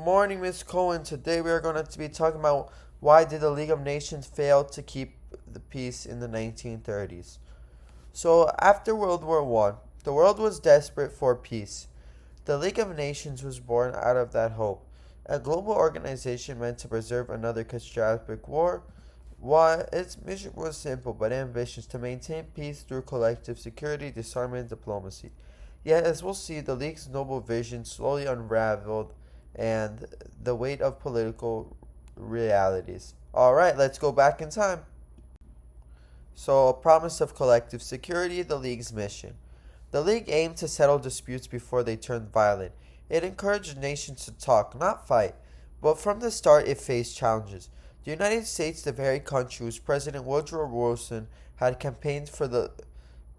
morning, Miss Cohen. Today we are going to be talking about why did the League of Nations fail to keep the peace in the 1930s. So, after World War I, the world was desperate for peace. The League of Nations was born out of that hope, a global organization meant to preserve another catastrophic war. While its mission was simple but ambitious to maintain peace through collective security, disarmament, and diplomacy. Yet, as we'll see, the League's noble vision slowly unraveled and the weight of political realities. Alright, let's go back in time. So, a promise of collective security, the League's mission. The League aimed to settle disputes before they turned violent. It encouraged nations to talk, not fight. But from the start, it faced challenges. The United States, the very country whose President Woodrow Wilson had campaigned for the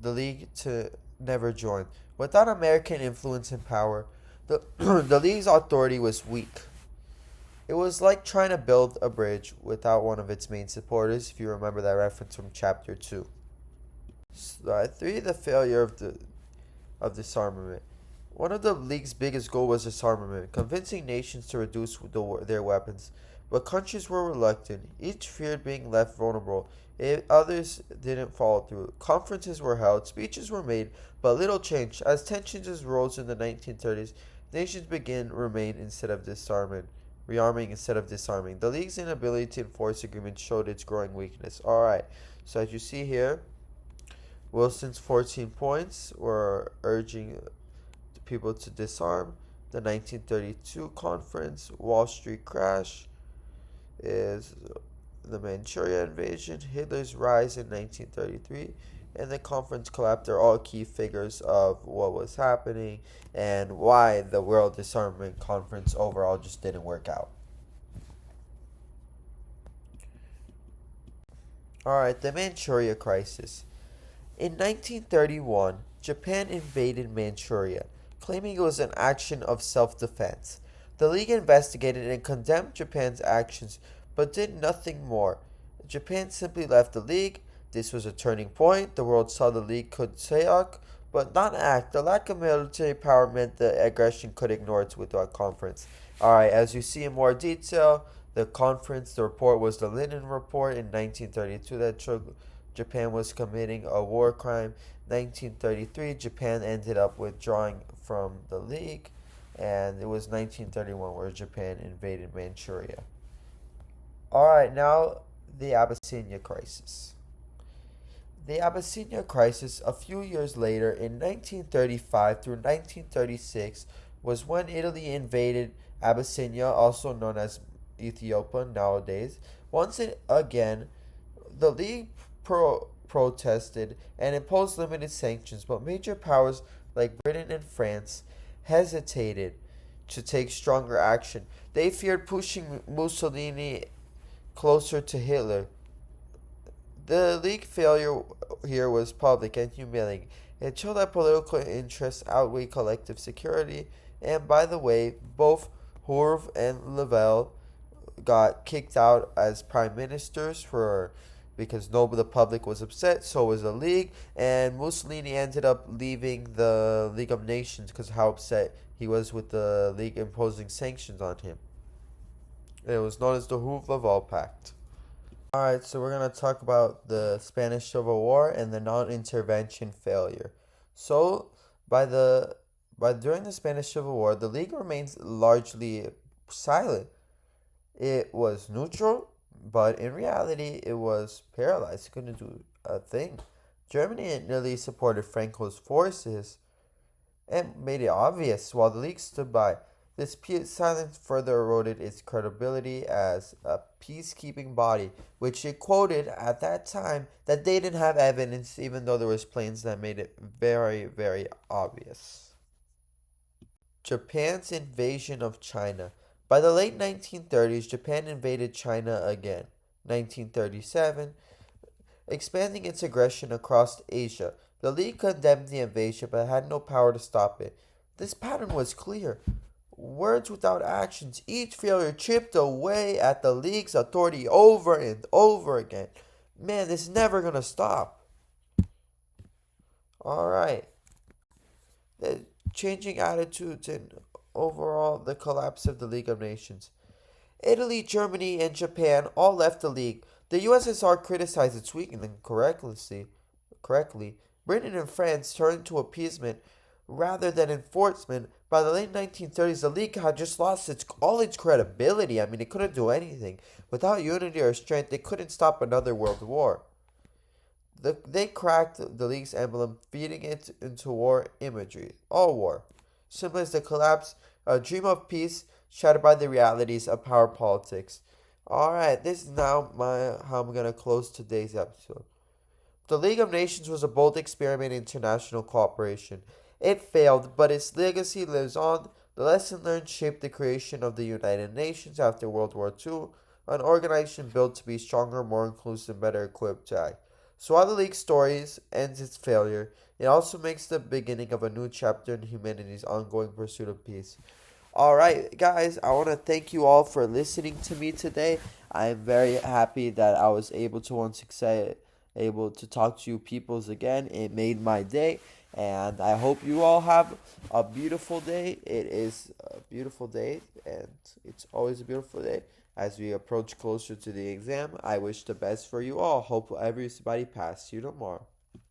League to never join. Without American influence and power, the League's authority was weak. It was like trying to build a bridge without one of its main supporters, if you remember that reference from Chapter 2. Slide 3, the failure of disarmament. One of the League's biggest goals was disarmament, convincing nations to reduce their weapons. But countries were reluctant. Each feared being left vulnerable. Others didn't follow through. Conferences were held, speeches were made, but little changed. As tensions rose in the 1930s, nations began rearming instead of disarming. The League's inability to enforce agreements showed its growing weakness. Alright, so as you see here, Wilson's 14 points were urging people to disarm. The 1932 conference, Wall Street crash, is the Manchuria invasion, Hitler's rise in 1933, and the conference collapse are all key figures of what was happening and why the World Disarmament Conference overall just didn't work out. Alright, the Manchuria crisis. In 1931, Japan invaded Manchuria, claiming it was an action of self-defense. The League investigated and condemned Japan's actions, but did nothing more. Japan simply left the League. This was a turning point. The world saw the League could talk, but not act. The lack of military power meant the aggression could ignore it without conference. Alright, as you see in more detail, the report was the Linden Report in 1932 that showed Japan was committing a war crime. 1933, Japan ended up withdrawing from the League, and it was 1931 where Japan invaded Manchuria. Alright, now the Abyssinia crisis. The Abyssinia crisis, a few years later, in 1935 through 1936, was when Italy invaded Abyssinia, also known as Ethiopia nowadays. Once again, the League protested and imposed limited sanctions, but major powers like Britain and France hesitated to take stronger action. They feared pushing Mussolini closer to Hitler. The League failure here was public and humiliating. It showed that political interests outweigh collective security, and by the way, both Horv and Lavelle got kicked out as prime ministers because the public was upset, so was the League, and Mussolini ended up leaving the League of Nations because of how upset he was with the League imposing sanctions on him. It was known as the Horv-Lavelle Pact. Alright, so we're going to talk about the Spanish Civil War and the non-intervention failure. So, during the Spanish Civil War, the League remains largely silent. It was neutral, but in reality, it was paralyzed. It couldn't do a thing. Germany and Italy supported Franco's forces and made it obvious while the League stood by. This silence further eroded its credibility as a peacekeeping body, which it quoted at that time that they didn't have evidence, even though there was planes that made it very, very obvious. Japan's invasion of China. By the late 1930s, Japan invaded China again. 1937, expanding its aggression across Asia. The League condemned the invasion but had no power to stop it. This pattern was clear. Words without actions, each failure chipped away at the League's authority over and over again. Man, this is never going to stop. Alright. The changing attitudes and overall, the collapse of the League of Nations. Italy, Germany, and Japan all left the League. The USSR criticized its weakening correctly. Britain and France turned to appeasement rather than enforcement. By the late 1930s, the League had just lost all its credibility. I mean, it couldn't do anything. Without unity or strength, they couldn't stop another world war. They cracked the League's emblem, feeding it into war imagery. All war. Simple as the collapse, a dream of peace shattered by the realities of power politics. Alright, this is now how I'm gonna close today's episode. The League of Nations was a bold experiment in international cooperation. It failed, but its legacy lives on. The lesson learned shaped the creation of the United Nations after World War II, an organization built to be stronger, more inclusive, better equipped to act. So while the League's story ends its failure, it also makes the beginning of a new chapter in humanity's ongoing pursuit of peace. Alright, guys, I want to thank you all for listening to me today. I am very happy that I was able to once again able to talk to you peoples again. It made my day, and I hope you all have a beautiful day. It is a beautiful day, and it's always a beautiful day. As we approach closer to the exam, I wish the best for you all. Hope everybody passes you tomorrow.